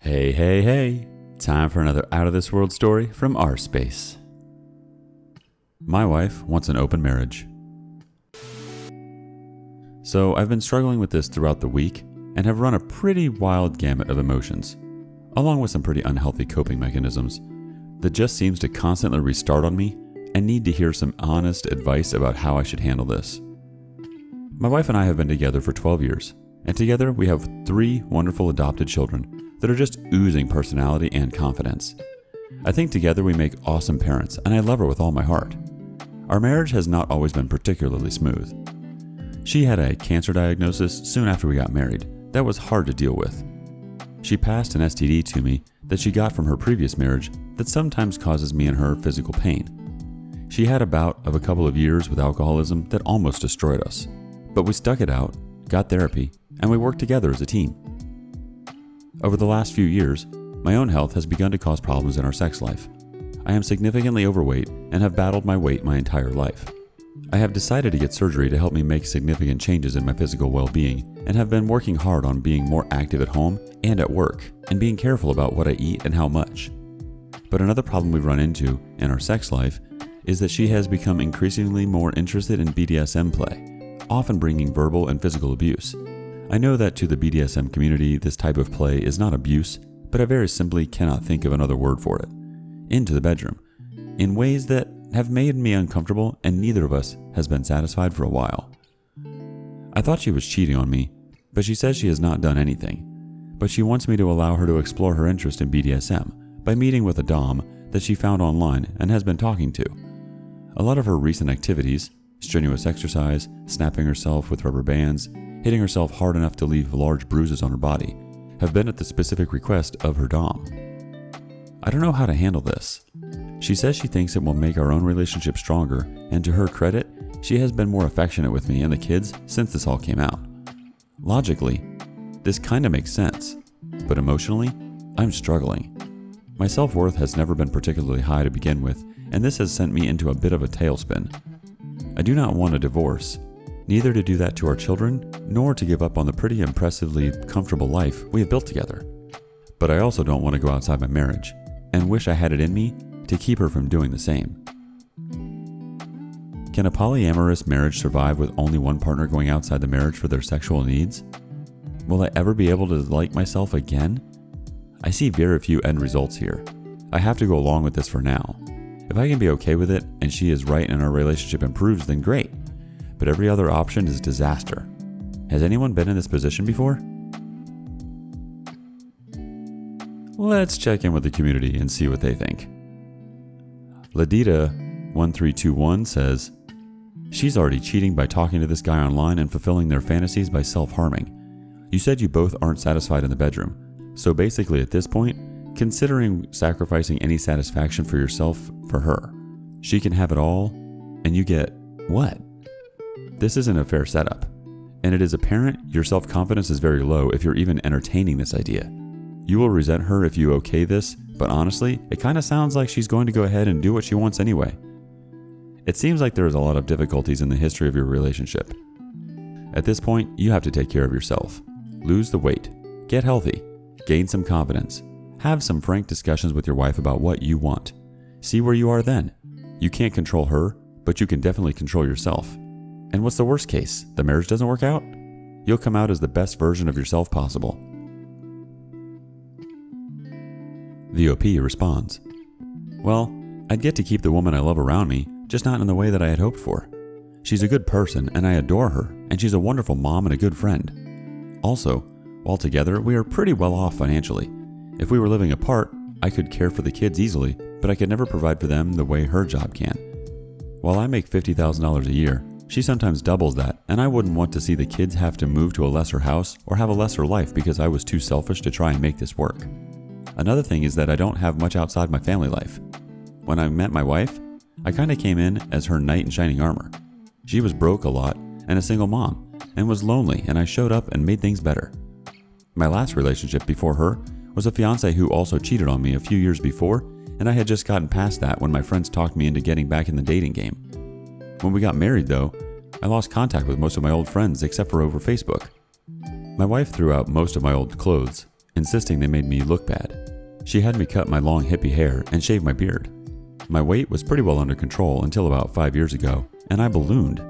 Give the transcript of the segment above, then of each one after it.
Hey, hey, hey. Time for another out of this world story from rSpace. My wife wants an open marriage. So I've been struggling with this throughout the week and have run a pretty wild gamut of emotions, along with some pretty unhealthy coping mechanisms that just seems to constantly restart on me and need to hear some honest advice about how I should handle this. My wife and I have been together for 12 years, and together we have 3 wonderful adopted children that are just oozing personality and confidence. I think together we make awesome parents, and I love her with all my heart. Our marriage has not always been particularly smooth. She had a cancer diagnosis soon after we got married that was hard to deal with. She passed an STD to me that she got from her previous marriage that sometimes causes me and her physical pain. She had a bout of a couple of years with alcoholism that almost destroyed us, but we stuck it out, got therapy, and we worked together as a team. Over the last few years, my own health has begun to cause problems in our sex life. I am significantly overweight and have battled my weight my entire life. I have decided to get surgery to help me make significant changes in my physical well-being and have been working hard on being more active at home and at work and being careful about what I eat and how much. But another problem we've run into in our sex life is that she has become increasingly more interested in BDSM play, often bringing verbal and physical abuse. I know that to the BDSM community, this type of play is not abuse, but I very simply cannot think of another word for it. Into the bedroom, in ways that have made me uncomfortable, and neither of us has been satisfied for a while. I thought she was cheating on me, but she says she has not done anything. But she wants me to allow her to explore her interest in BDSM by meeting with a dom that she found online and has been talking to. A lot of her recent activities, strenuous exercise, snapping herself with rubber bands, hitting herself hard enough to leave large bruises on her body, have been at the specific request of her dom. I don't know how to handle this. She says she thinks it will make our own relationship stronger, and to her credit, she has been more affectionate with me and the kids since this all came out. Logically, this kinda makes sense, but emotionally, I'm struggling. My self-worth has never been particularly high to begin with, and this has sent me into a bit of a tailspin. I do not want a divorce, neither to do that to our children, nor to give up on the pretty impressively comfortable life we have built together. But I also don't want to go outside my marriage, and wish I had it in me to keep her from doing the same. Can a polyamorous marriage survive with only one partner going outside the marriage for their sexual needs? Will I ever be able to like myself again? I see very few end results here. I have to go along with this for now. If I can be okay with it and she is right and our relationship improves, then great. But every other option is disaster. Has anyone been in this position before? Let's check in with the community and see what they think. Ladita1321 says, she's already cheating by talking to this guy online and fulfilling their fantasies by self-harming. You said you both aren't satisfied in the bedroom. So basically at this point, considering sacrificing any satisfaction for yourself for her. She can have it all, and you get what? This isn't a fair setup, and it is apparent your self-confidence is very low if you're even entertaining this idea. You will resent her if you okay this, but honestly, it kind of sounds like she's going to go ahead and do what she wants anyway. It seems like there is a lot of difficulties in the history of your relationship. At this point, you have to take care of yourself. Lose the weight, get healthy, gain some confidence, have some frank discussions with your wife about what you want. See where you are then. You can't control her, but you can definitely control yourself. And what's the worst case? The marriage doesn't work out? You'll come out as the best version of yourself possible. The OP responds, well, I'd get to keep the woman I love around me, just not in the way that I had hoped for. She's a good person and I adore her, and she's a wonderful mom and a good friend. Also, while together, we are pretty well off financially. If we were living apart, I could care for the kids easily, but I could never provide for them the way her job can. While I make $50,000 a year, she sometimes doubles that, and I wouldn't want to see the kids have to move to a lesser house or have a lesser life because I was too selfish to try and make this work. Another thing is that I don't have much outside my family life. When I met my wife, I kinda came in as her knight in shining armor. She was broke a lot and a single mom, and was lonely, and I showed up and made things better. My last relationship before her was a fiance who also cheated on me a few years before, and I had just gotten past that when my friends talked me into getting back in the dating game. When we got married though, I lost contact with most of my old friends except for over Facebook. My wife threw out most of my old clothes, insisting they made me look bad. She had me cut my long hippie hair and shave my beard. My weight was pretty well under control until about 5 years ago, and I ballooned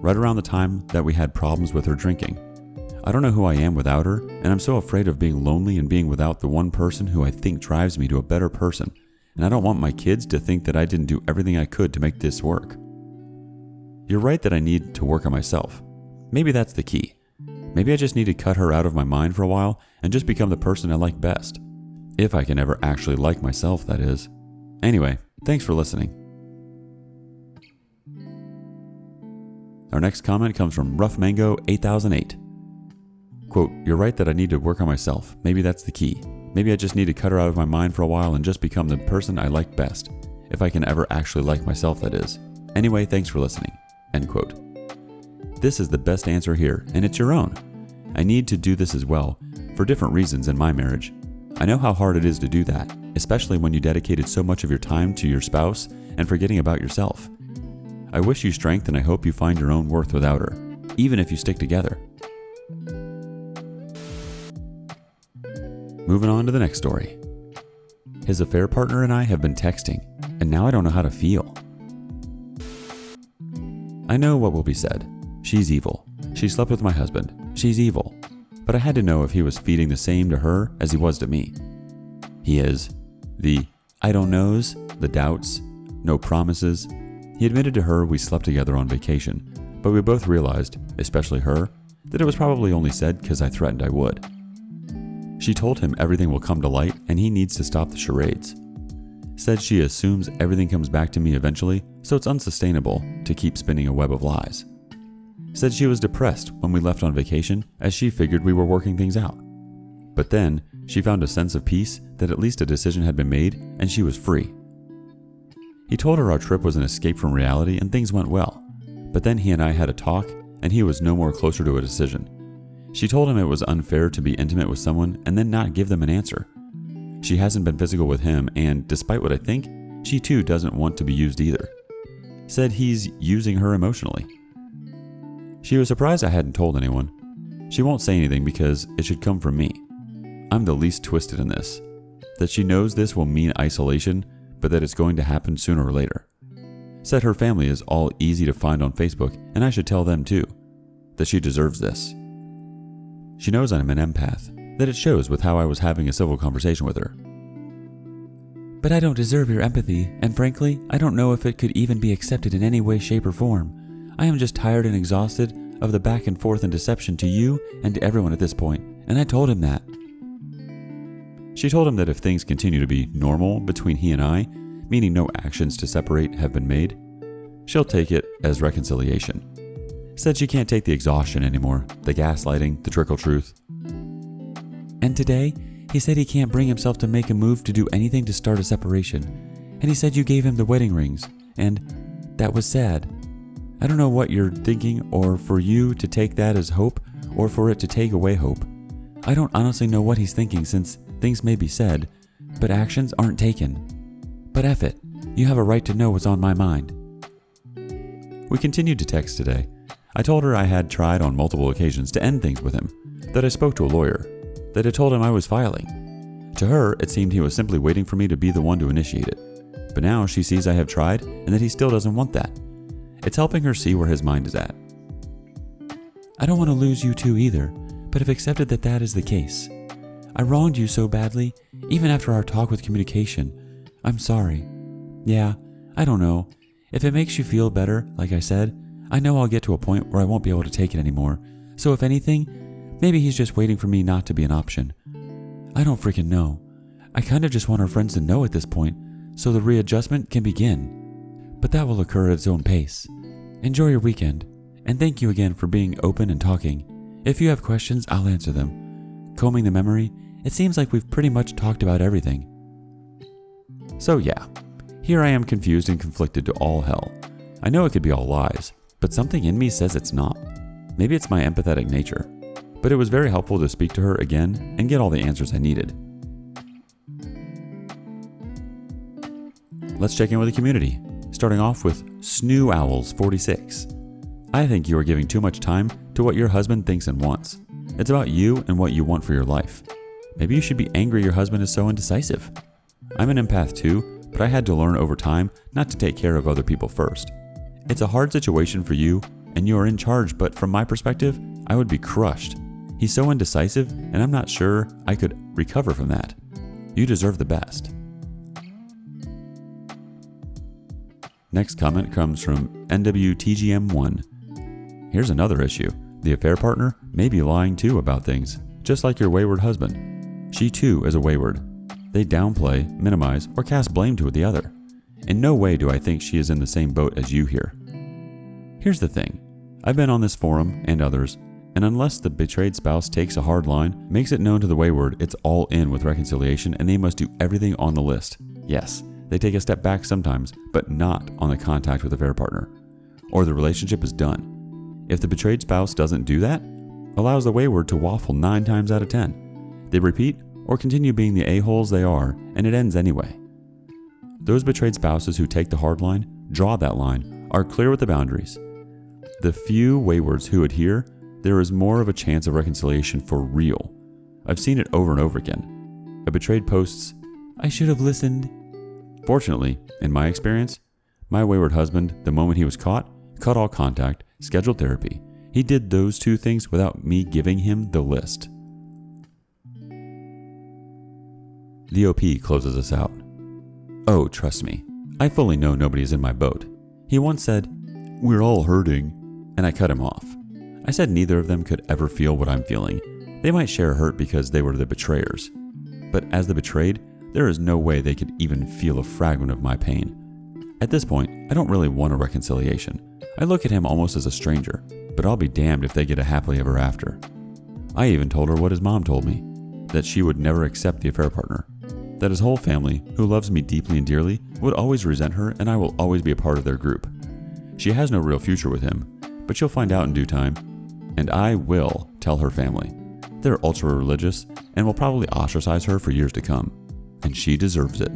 right around the time that we had problems with her drinking. I don't know who I am without her, and I'm so afraid of being lonely and being without the one person who I think drives me to a better person, and I don't want my kids to think that I didn't do everything I could to make this work. You're right that I need to work on myself. Maybe that's the key. Maybe I just need to cut her out of my mind for a while and just become the person I like best. If I can ever actually like myself, that is. Anyway, thanks for listening. Our next comment comes from Rough Mango 8008. Quote, "You're right that I need to work on myself. Maybe that's the key. Maybe I just need to cut her out of my mind for a while and just become the person I like best. If I can ever actually like myself, that is. Anyway, thanks for listening." End quote. This is the best answer here, and it's your own. I need to do this as well, for different reasons in my marriage. I know how hard it is to do that, especially when you dedicated so much of your time to your spouse and forgetting about yourself. I wish you strength, and I hope you find your own worth without her, even if you stick together. Moving on to the next story. His affair partner and I have been texting, and now I don't know how to feel. I know what will be said. She's evil. She slept with my husband. She's evil. But I had to know if he was feeding the same to her as he was to me. He is. The I don't knows, the doubts, no promises. He admitted to her we slept together on vacation, but we both realized, especially her, that it was probably only said because I threatened I would. She told him everything will come to light and he needs to stop the charades. Said she assumes everything comes back to me eventually, so it's unsustainable to keep spinning a web of lies. Said she was depressed when we left on vacation as she figured we were working things out. But then she found a sense of peace that at least a decision had been made and she was free. He told her our trip was an escape from reality and things went well. But then he and I had a talk and he was no more closer to a decision. She told him it was unfair to be intimate with someone and then not give them an answer. She hasn't been physical with him, and despite what I think, she too doesn't want to be used either. Said he's using her emotionally. She was surprised I hadn't told anyone. She won't say anything because it should come from me. I'm the least twisted in this. That she knows this will mean isolation, but that it's going to happen sooner or later. Said her family is all easy to find on Facebook, and I should tell them too. That she deserves this. She knows I'm an empath, that it shows with how I was having a civil conversation with her. But I don't deserve your empathy, and frankly, I don't know if it could even be accepted in any way, shape, or form. I am just tired and exhausted of the back and forth and deception to you and to everyone at this point, and I told him that. She told him that if things continue to be normal between he and I, meaning no actions to separate have been made, she'll take it as reconciliation. Said she can't take the exhaustion anymore, the gaslighting, the trickle truth. And today, he said he can't bring himself to make a move to do anything to start a separation. And he said you gave him the wedding rings, and that was sad. I don't know what you're thinking, or for you to take that as hope, or for it to take away hope. I don't honestly know what he's thinking since things may be said, but actions aren't taken. But F it, you have a right to know what's on my mind. We continued to text today. I told her I had tried on multiple occasions to end things with him, that I spoke to a lawyer, that I told him I was filing. To her, it seemed he was simply waiting for me to be the one to initiate it. But now she sees I have tried and that he still doesn't want that. It's helping her see where his mind is at. I don't want to lose you too either, but have accepted that that is the case. I wronged you so badly, even after our talk with communication. I'm sorry. Yeah, I don't know. If it makes you feel better, like I said, I know I'll get to a point where I won't be able to take it anymore. So if anything, maybe he's just waiting for me not to be an option. I don't freaking know. I kind of just want our friends to know at this point, so the readjustment can begin. But that will occur at its own pace. Enjoy your weekend, and thank you again for being open and talking. If you have questions, I'll answer them. Combing the memory, it seems like we've pretty much talked about everything. So yeah, here I am confused and conflicted to all hell. I know it could be all lies, but something in me says it's not. Maybe it's my empathetic nature. But it was very helpful to speak to her again and get all the answers I needed. Let's check in with the community, starting off with Snoo Owls 46. I think you are giving too much time to what your husband thinks and wants. It's about you and what you want for your life. Maybe you should be angry your husband is so indecisive. I'm an empath too, but I had to learn over time not to take care of other people first. It's a hard situation for you, and you are in charge, but from my perspective, I would be crushed. He's so indecisive, and I'm not sure I could recover from that. You deserve the best. Next comment comes from NWTGM1. Here's another issue. The affair partner may be lying too about things, just like your wayward husband. She too is a wayward. They downplay, minimize, or cast blame to the other. In no way do I think she is in the same boat as you here. Here's the thing. I've been on this forum and others, and unless the betrayed spouse takes a hard line, makes it known to the wayward it's all in with reconciliation and they must do everything on the list. Yes, they take a step back sometimes, but not on the contact with the affair partner. Or the relationship is done. If the betrayed spouse doesn't do that, allows the wayward to waffle 9 times out of 10. They repeat or continue being the a-holes they are, and it ends anyway. Those betrayed spouses who take the hard line, draw that line, are clear with the boundaries. The few waywards who adhere, there is more of a chance of reconciliation for real. I've seen it over and over again. A betrayed posts, "I should have listened." Fortunately, in my experience, my wayward husband, the moment he was caught, cut all contact, scheduled therapy. He did those 2 things without me giving him the list. The OP closes us out. "Oh, trust me, I fully know nobody is in my boat." He once said, "We're all hurting," and I cut him off. I said neither of them could ever feel what I'm feeling. They might share hurt because they were the betrayers. But as the betrayed, there is no way they could even feel a fragment of my pain. At this point, I don't really want a reconciliation. I look at him almost as a stranger, but I'll be damned if they get a happily ever after. I even told her what his mom told me, that she would never accept the affair partner, that his whole family, who loves me deeply and dearly, would always resent her and I will always be a part of their group. She has no real future with him, but she'll find out in due time, and I will tell her family. They're ultra religious and will probably ostracize her for years to come, and she deserves it.